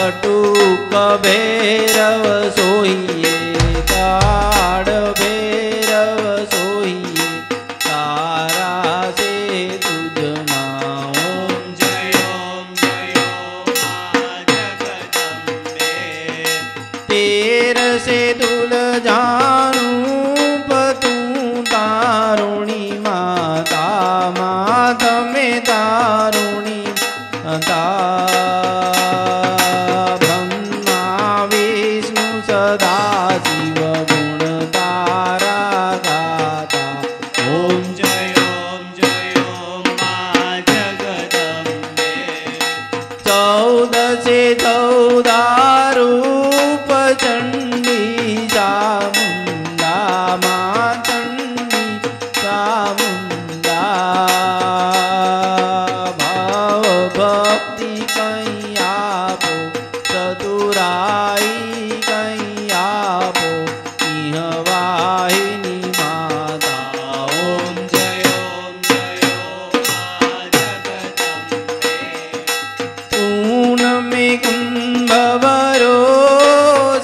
बटुक भैरव सोहिए काड़ भैरव सोहिए तारा से तुझ माओ जय ओम मां जगदम्बे। तेर से तुल जानू पतू तारुणी माता माता में तारुणी माता ब्रह्मा विष्णु सदा शिव गुण तारा गाता ओम जय ओम मां जगदम्बे। 14 से 14 रूप चंडी चामुंडा मां चंडी चामुंडा भाव भक्ति कहीं आपो चतुराई कहीं आपो इह वाहिनी माता ओम जय ओम मां जगदम्बे। पून में कुंभवरो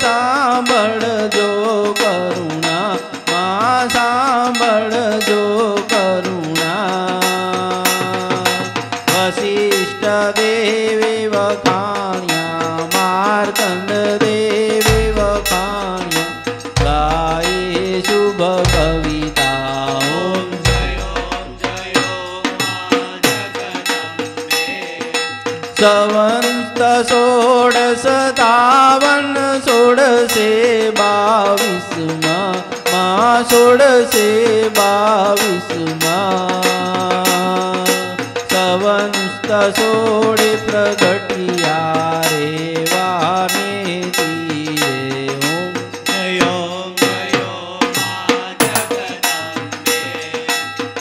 सांभळ जो करुणा मां सांभळ जो करुणा वसिष्ठ देवे वखाण्या मार्कंड देवे वखाण्या गाये शुभ कविता ओम जय ओम मां जगदम्बे। सवंत 16 57 16 22 मां 16 22 सवंत 16 प्रगटिया रे वाने तीरे ओम जय ओम मां जगदम्बे।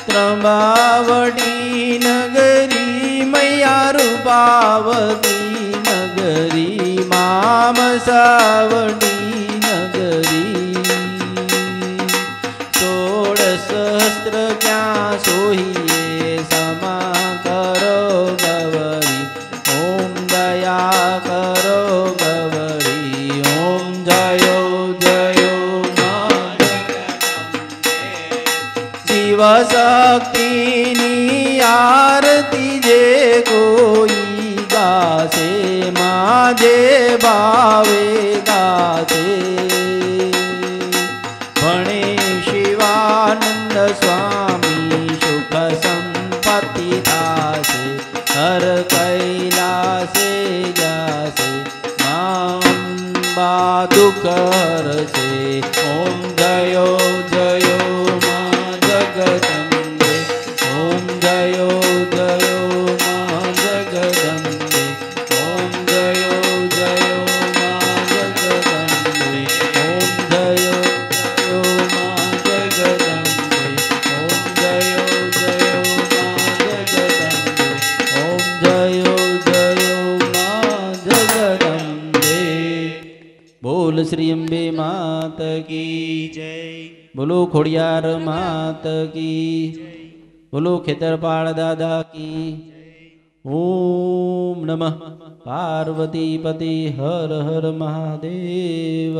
त्रंबावटी नगरी मैया रूपावती नगरी मामसावटी नगरी 16 सहस्त्र क्या सोहिए समा करो गवरी ओम दया करो गवरी ओम जयो जयो मां शिव शक्तिनी आरती जे कोई गासे माजे भावे गासे भणे शिवानंद स्वामी सुख संपत्ति दासे हर कैलासे जासे मां दुख हरसे ओम जयो जयो मां जगदम्बे ओम जयो जयो मां जगदम्बे ओम जयो जयो मां जगदम्बे ओम जयो जयो मां जगदम्बे ओम जयो जयो मां जगदम्बे ओम जयो जयो मां जगदम्बे। बोल श्री अम्बे मात की जय। बोलो खोड़ियार मात की बोलो खेतरपाल दादा की ओम नमः पार्वती पति हर हर महादेव।